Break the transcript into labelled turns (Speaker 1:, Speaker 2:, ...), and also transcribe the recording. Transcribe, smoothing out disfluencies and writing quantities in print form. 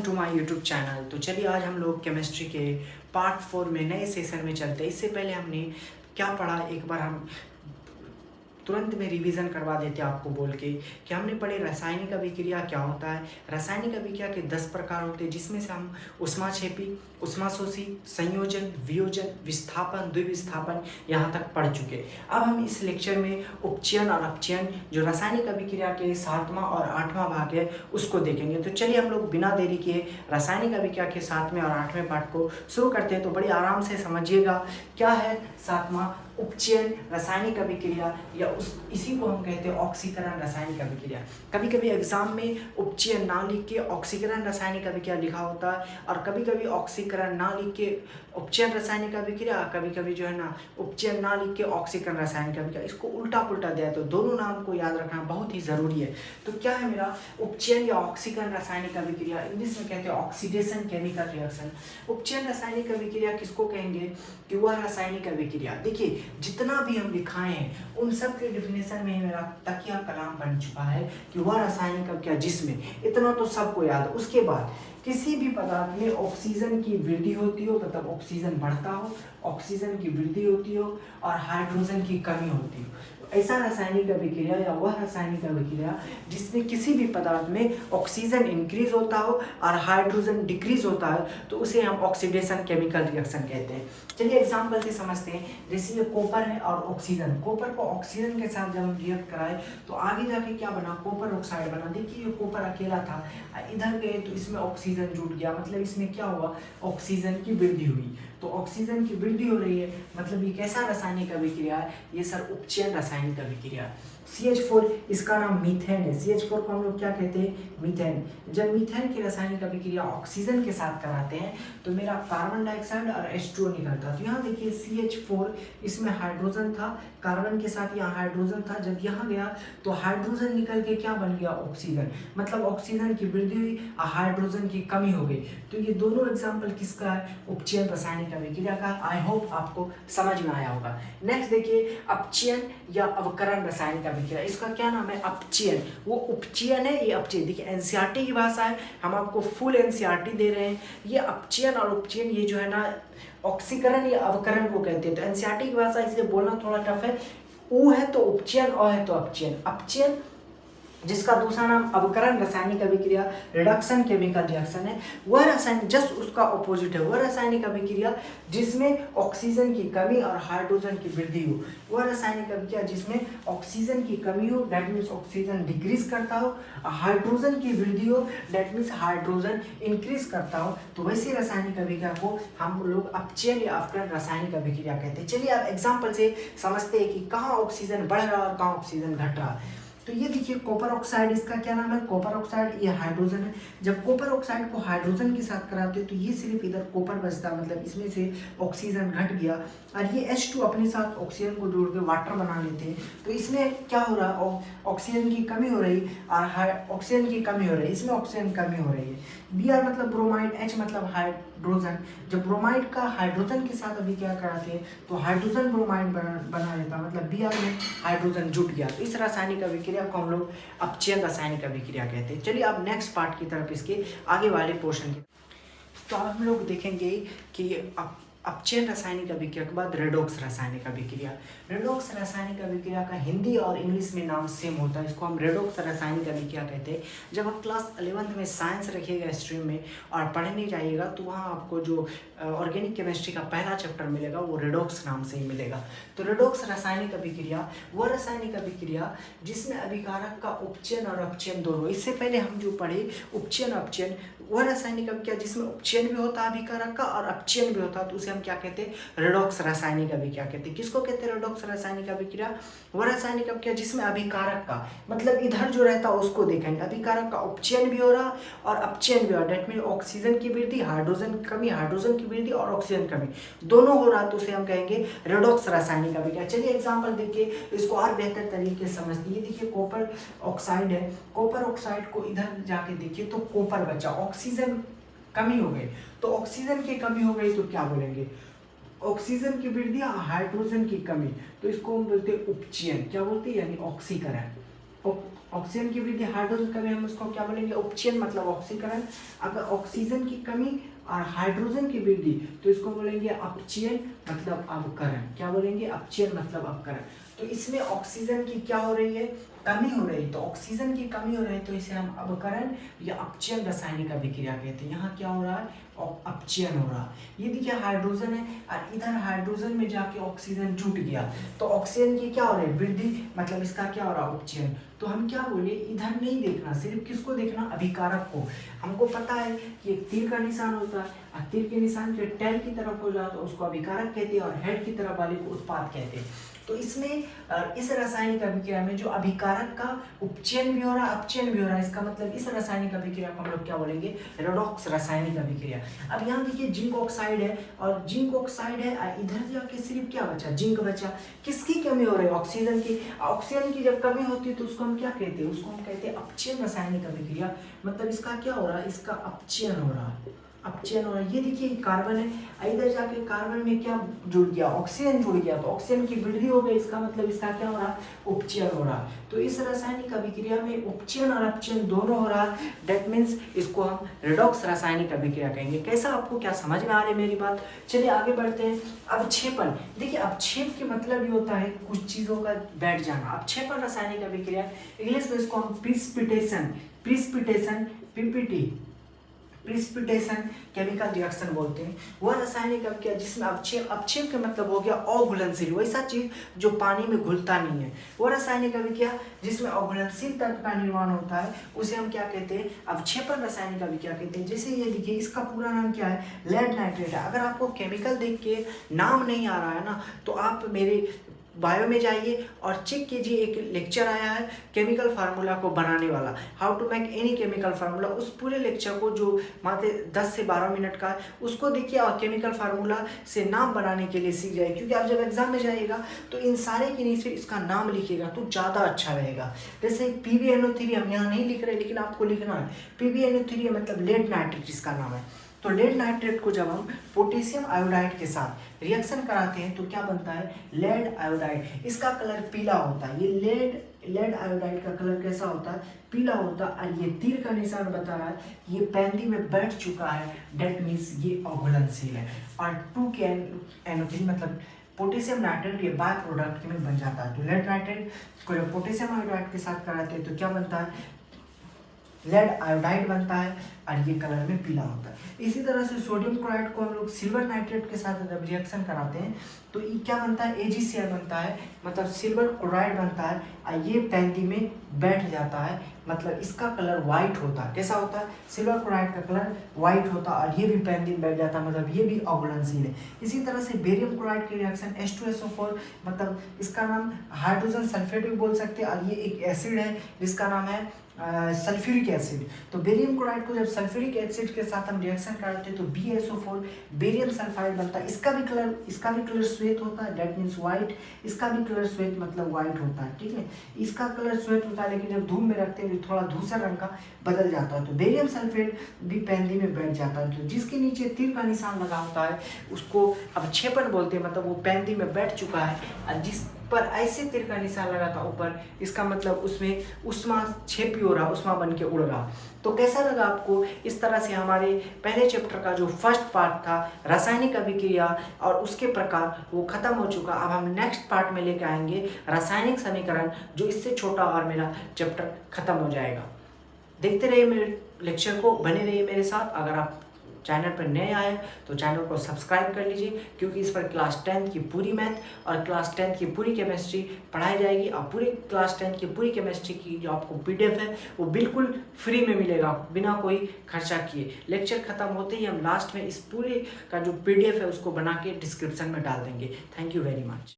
Speaker 1: To my YouTube channel. तो चलिए आज हम लोग केमिस्ट्री के पार्ट 4 में नए सेशन में चलते हैं। इससे पहले हमने क्या पढ़ा एक बार हम तुरंत में रिवीजन करवा देते हैं आपको बोल के कि हमने पढ़े रासायनिक अभिक्रिया क्या होता है। रासायनिक अभिक्रिया के 10 प्रकार होते हैं, जिसमें से हम ऊष्माक्षेपी, ऊष्माशोषी, संयोजन, वियोजन, विस्थापन, द्विविस्थापन यहाँ तक पढ़ चुके। अब हम इस लेक्चर में उपचयन और अपचयन जो रासायनिक अभिक्रिया के 7वां और 8वां भाग है उसको देखेंगे। तो चलिए हम लोग बिना देरी किए रासायनिक अभिक्रिया के 7वें और 8वें पार्ट को शुरू करते हैं। तो बड़ी आराम से समझिएगा क्या है 7वां उपचयन रासायनिक अभिक्रिया, या इसी को हम कहते हैं ऑक्सीकरण रासायनिक अभिक्रिया। कभी कभी एग्जाम में उपचयन ना लिख के ऑक्सीकरण रासायनिक अभिक्रिया लिखा होता है, और कभी कभी ऑक्सीकरण ना लिख के उपचयन रासायनिक अभिक्रिया, कभी कभी जो है ना उपचयन ना लिख के ऑक्सीकरण रासायनिक अभिक्रिया। इसको उल्टा पुल्टा दिया है, तो दोनों नाम को याद रखना बहुत ही जरूरी है। तो क्या है मेरा उपचयन या ऑक्सीकरण रासायनिक अभिक्रिया, इंग्लिश में कहते हैं ऑक्सीडेशन केमिकल रिएक्शन। उपचयन रासायनिक अभिक्रिया किसको कहेंगे कि वह रासायनिक अभिक्रिया, देखिए जितना भी हम लिखाए हैं उन सब के डिफिनेशन में मेरा तकिया कलाम बन चुका है कि वह रासायनिक अभिक्रिया जिसमें, इतना तो सबको याद है। उसके बाद किसी भी पदार्थ में ऑक्सीजन की वृद्धि होती हो, मतलब ऑक्सीजन बढ़ता हो, ऑक्सीजन की वृद्धि होती हो और हाइड्रोजन की कमी होती हो, ऐसा रासायनिक अभिक्रिया या वह रासायनिक अभिक्रिया जिसमें किसी भी पदार्थ में ऑक्सीजन इंक्रीज होता हो और हाइड्रोजन डिक्रीज होता है, तो उसे हम ऑक्सीडेशन केमिकल रिएक्शन कहते हैं। चलिए एग्जांपल से समझते हैं। जैसे ये कॉपर है और ऑक्सीजन, कॉपर को ऑक्सीजन के साथ जब हम रिएक्ट कराए तो आगे जाके क्या बना, कॉपर ऑक्साइड बना। देखिए ये कॉपर अकेला था, इधर गए तो इसमें ऑक्सीजन जुड़ गया, मतलब इसमें क्या हुआ, ऑक्सीजन की वृद्धि हुई। तो ऑक्सीजन की वृद्धि हो रही है, मतलब ये कैसा रासायनिक अभिक्रिया है, ये सर उपचयन रासायनिक अभिक्रिया। CH4 इसका नाम मीथेन है। CH4 को हम लोग क्या कहते हैं, मीथेन। जब मीथेन की रासायनिक अभिक्रिया ऑक्सीजन के साथ कराते हैं तो मेरा कार्बन डाइऑक्साइड और H2O निकलता है। तो यहाँ देखिए CH4 इसमें हाइड्रोजन था, कार्बन के साथ यहाँ हाइड्रोजन था, जब यहाँ गया तो हाइड्रोजन निकल के क्या बन गया, ऑक्सीजन। मतलब ऑक्सीजन की वृद्धि हुई और हाइड्रोजन की कमी हो गई। तो ये दोनों एग्जाम्पल किसका है, उपचयन रासायनिक अभिक्रिया का। आई होप आपको समझ में आया होगा। नेक्स्ट देखिए अपचयन या अवकरण रासायनिक अभिक्रिया, इसका क्या नाम है, अपचयन। वो उपचयन है, ये अपचयन। देखिए एनसीईआरटी की भाषा है, हम आपको फुल एनसीईआरटी दे रहे हैं। ये अपचयन और उपचयन ये जो है ना ऑक्सीकरण या अवकरण को कहते हैं। तो एनसीईआरटी की भाषा इसलिए बोलना थोड़ा टफ है। ऊ है तो उपचयन, अ है तो अपचयन। अपचयन जिसका दूसरा नाम अवकरण रासायनिक अभिक्रिया, रिडक्शन केमिकल रिएक्शन है, वह रासायनिक जस्ट उसका ऑपोजिट है। वह रासायनिक अभिक्रिया जिसमें ऑक्सीजन की कमी और हाइड्रोजन की वृद्धि हो। वह रासायनिक अभिक्रिया जिसमें ऑक्सीजन की कमी हो, दैट मीन्स ऑक्सीजन डिक्रीज करता हो, हाइड्रोजन की वृद्धि हो, दैट मीन्स हाइड्रोजन इंक्रीज करता हो। तो वैसी रासायनिक अभिक्रिया को हम लोग अपचयन या अवकरण रासायनिक अभिक्रिया कहते हैं। चलिए आप एग्जाम्पल से समझते हैं कि कहाँ ऑक्सीजन बढ़ रहा है और कहाँ ऑक्सीजन घट रहा है। तो ये देखिए कॉपर ऑक्साइड, इसका क्या नाम है, कॉपर ऑक्साइड, ये हाइड्रोजन है। जब कॉपर ऑक्साइड को हाइड्रोजन के साथ कराते हैं तो ये सिर्फ इधर कॉपर बचता, मतलब इसमें से ऑक्सीजन घट गया, और ये H2 अपने साथ ऑक्सीजन को जोड़ के वाटर बना लेते हैं। तो इसमें क्या हो रहा है, ऑक्सीजन की कमी हो रही और ऑक्सीजन की कमी हो रही है, इसमें ऑक्सीजन कमी हो रही है। Br मतलब ब्रोमाइड, H मतलब हाइड्रोजन। जब ब्रोमाइड का हाइड्रोजन के साथ अभी क्या कराते हैं तो हाइड्रोजन ब्रोमाइड बना लेता, मतलब Br में हाइड्रोजन जुट गया। तो इस रासायनिक अभिक्रिया को हम लोग अपचयन रासायनिक अभिक्रिया कहते हैं। चलिए अब नेक्स्ट पार्ट की तरफ, इसके आगे वाले पोर्शन के, तो अब हम लोग देखेंगे कि अपचयन रासायनिक अभिक्रिया के बाद रेडॉक्स रासायनिक अभिक्रिया। रेडॉक्स रासायनिक अभिक्रिया का हिंदी और इंग्लिश में नाम सेम होता है, इसको हम रेडॉक्स रासायनिक अभिक्रिया कहते हैं। जब आप क्लास 11th में साइंस रखिएगा स्ट्रीम में और पढ़ने जाइएगा तो वहाँ आपको जो ऑर्गेनिक केमिस्ट्री का पहला चैप्टर मिलेगा वो रेडॉक्स नाम से ही मिलेगा। तो रेडॉक्स रासायनिक अभिक्रिया वह रासायनिक अभिक्रिया जिसमें अभिकारक का उपचयन और अपचयन दोनों, इससे पहले हम जो पढ़े उपचयन अपचयन, वह रासायनिक अभिक्रिया जिसमें उपचयन भी होता है अभिकारक का और अपचयन भी होता है, तो उसे हम क्या कहते हैं, रेडॉक्स रासायनिक अभिक्रिया कहते हैं। किसको कहते हैं रेडॉक्स रासायनिक अभिक्रिया, वह रासायनिक अभिक्रिया जिसमें अभिकारक का, मतलब इधर जो रहता है उसको देखेंगे, अभिकारक का उपचयन भी हो रहा और अपचयन भी हो रहा, डेट मीन ऑक्सीजन की वृद्धि, हाइड्रोजन की कमी, हाइड्रोजन की वृद्धि और ऑक्सीजन कमी दोनों हो रहा, तो उसे हम कहेंगे रेडॉक्स रासायनिक अभिक्रिया। चलिए एग्जाम्पल देखिए, इसको और बेहतर तरीके से समझते हैं। देखिए कॉपर ऑक्साइड है, कॉपर ऑक्साइड को इधर जाके देखिए तो कॉपर बचा, ऑक्सीजन कमी हो गई, तो ऑक्सीजन की कमी हो गई तो क्या बोलेंगे, ऑक्सीजन की वृद्धि, हाइड्रोजन की कमी, तो इसको हम बोलते हैं उपचयन। क्या बोलते हैं, यानी ऑक्सीकरण। ऑक्सीजन की वृद्धि, हाइड्रोजन की कमी, हम उसको क्या बोलेंगे, उपचयन मतलब ऑक्सीकरण। अगर ऑक्सीजन की कमी और हाइड्रोजन की वृद्धि तो इसको बोलेंगे अपचयन मतलब अवकरण। क्या बोलेंगे, अपचयन मतलब अवकरण। तो इसमें ऑक्सीजन की क्या हो रही है, कमी हो रही है, तो ऑक्सीजन की कमी हो रही है तो इसे हम अवकरण या अपचयन रासायनिक अभिक्रिया कहते हैं। यहाँ क्या हो रहा है, अपचयन हो रहा है। ये देखिए हाइड्रोजन है और इधर हाइड्रोजन में जाके ऑक्सीजन जुट गया तो ऑक्सीजन की क्या हो रही है, वृद्धि मतलब इसका क्या हो रहा है, उपचयन। तो हम क्या बोले, इधर नहीं देखना, सिर्फ किसको देखना, अभिकारक को। हमको पता है कि एक तीर का निशान होता है और तीर के निशान के टेल की तरफ हो जाए तो उसको अभिकारक कहते हैं और हेड की तरफ वाले को उत्पाद कहते हैं। तो इसमें इस रासायनिक अभिक्रिया में जो अभिकारक का उपचयन भी हो रहा है, अपचयन भी हो रहा है, इसका मतलब इस रासायनिक अभिक्रिया को हम लोग क्या बोलेंगे, रेडॉक्स रासायनिक अभिक्रिया। अब यहाँ देखिए जिंक ऑक्साइड है और जिंक ऑक्साइड है और इधर जाके सिर्फ क्या बचा, जिंक बचा। किसकी कमी हो रही है, ऑक्सीजन की। ऑक्सीजन की जब कमी होती है तो उसको हम क्या कहते हैं, उसको हम कहते हैं अपचयन रासायनिक अभिक्रिया। मतलब इसका क्या हो रहा है, इसका अपचयन हो रहा है, अपचयन हो रहा है। ये देखिए कार्बन है, इधर जाके कार्बन में क्या जुड़ गया, ऑक्सीजन जुड़ गया तो ऑक्सीजन की वृद्धि हो गई, इसका मतलब इसका क्या हो रहा है, उपचयन हो रहा है। तो इस रासायनिक अभिक्रिया में उपचयन और अपचयन दोनों हो रहा है। दैट मीन्स इसको हम रेडॉक्स रासायनिक अभिक्रिया कहेंगे। कैसा, आपको क्या समझ में आ रही है मेरी बात। चलिए आगे बढ़ते हैं। अवक्षेपण, देखिए अवक्षेप के मतलब ये होता है कुछ चीजों का बैठ जाना। अवक्षेपण रासायनिक अभिक्रिया, इंग्लिश में इसको हम precipitation, precipitation, PPT, precipitation chemical reaction बोलते हैं। वह रासायनिक अभिक्रिया जिसमें अवक्षेप का मतलब हो गया अघुलनशील, वैसा चीज जो पानी में घुलता नहीं है। वह रासायनिक अभिक्रिया जिसमें अघुलनशील तत्व का निर्माण होता है उसे हम क्या कहते हैं, अवक्षेपण रासायनिक अभिक्रिया कहते हैं। जैसे ये देखिए, इसका पूरा नाम क्या है, लेड नाइट्रेट है। अगर आपको केमिकल देख के नाम नहीं आ रहा है ना तो आप मेरे बायो में जाइए और चेक कीजिए, एक लेक्चर आया है केमिकल फार्मूला को बनाने वाला, how to make any chemical formula. उस पूरे लेक्चर को जो मात्र 10 से 12 मिनट का है उसको देखिए और केमिकल फार्मूला से नाम बनाने के लिए सीख जाइए। क्योंकि आप जब एग्जाम में जाइएगा तो इन सारे के नीचे इसका नाम लिखिएगा तो ज़्यादा अच्छा रहेगा। जैसे PbNO3 हम यहाँ नहीं लिख रहे लेकिन आपको लिखना है, PbNO3 मतलब लेड नाइट्रेट इसका नाम है। तो लेड नाइट्रेट को जब हम पोटेशियम आयोडाइड के साथ रिएक्शन कराते हैं तो क्या बनता है, लेड आयोडाइड। इसका कलर पीला होता है। ये लेड आयोडाइड का कलर कैसा होता है, पीला होता है। और ये तीर का निशान बता रहा है ये पैंदी में बैठ चुका है, डेट मीन्स ये अघुलनशील है। और 2KNO3 मतलब पोटेशियम नाइट्रेट, ये बाय प्रोडक्ट में बन जाता है। तो लेड नाइट्रेट को जब पोटेशियम आयोडाइड के साथ कराते हैं तो क्या बनता है, लेड आयोडाइड बनता है और ये कलर में पीला होता है। इसी तरह से सोडियम क्लोराइड को हम लोग सिल्वर नाइट्रेट के साथ जब रिएक्शन कराते हैं तो ये क्या बनता है, AgCl बनता है, मतलब सिल्वर क्लोराइड बनता है और ये पैंदी में बैठ जाता है, मतलब इसका कलर वाइट होता है। कैसा होता है, सिल्वर क्लोराइड का कलर वाइट होता है और ये भी पैंदी में बैठ जाता है, मतलब ये भी अघुलनशील है। इसी तरह से बेरियम क्लोराइड की रिएक्शन H2SO4, मतलब इसका नाम हाइड्रोजन सल्फेट भी बोल सकते हैं और ये एक एसिड है जिसका नाम है सल्फ्यूरिक एसिड। तो बेरियम क्लोराइड को जब सल्फ्यूरिक एसिड के साथ हम रिएक्शन कराते हैं तो BaSO4 बेरियम सल्फाइड बनता है। इसका भी कलर श्वेत होता है, दैट मीन्स व्हाइट। इसका भी कलर श्वेत मतलब व्हाइट होता है, ठीक है। इसका कलर श्वेत होता है लेकिन जब धूप में रखते हैं तो थोड़ा धूसर रंग का बदल जाता है। तो बेरियम सल्फेट भी पैंदी में बैठ जाता है। तो जिसके नीचे तीर का निशान लगा होता है उसको अवक्षेपण बोलते हैं, मतलब वो पैंदी में बैठ चुका है। और जिस पर ऐसे तीर का निशान लगा था ऊपर, इसका मतलब उसमें उष्मा छेपी हो रहा, उष्मा बन के उड़ रहा। तो कैसा लगा आपको। इस तरह से हमारे पहले चैप्टर का जो फर्स्ट पार्ट था रासायनिक अभिक्रिया और उसके प्रकार वो खत्म हो चुका। अब हम नेक्स्ट पार्ट में लेके आएंगे रासायनिक समीकरण, जो इससे छोटा और मेरा चैप्टर खत्म हो जाएगा। देखते रहिए मेरे लेक्चर को, बने रहिए मेरे साथ। अगर आप चैनल पर नए आए तो चैनल को सब्सक्राइब कर लीजिए, क्योंकि इस पर क्लास 10 की पूरी मैथ और क्लास 10 की पूरी केमिस्ट्री पढ़ाई जाएगी। और पूरी क्लास 10 की पूरी केमिस्ट्री की जो आपको PDF है वो बिल्कुल फ्री में मिलेगा, बिना कोई खर्चा किए। लेक्चर खत्म होते ही हम लास्ट में इस पूरे का जो PDF है उसको बना के डिस्क्रिप्शन में डाल देंगे। Thank you very much.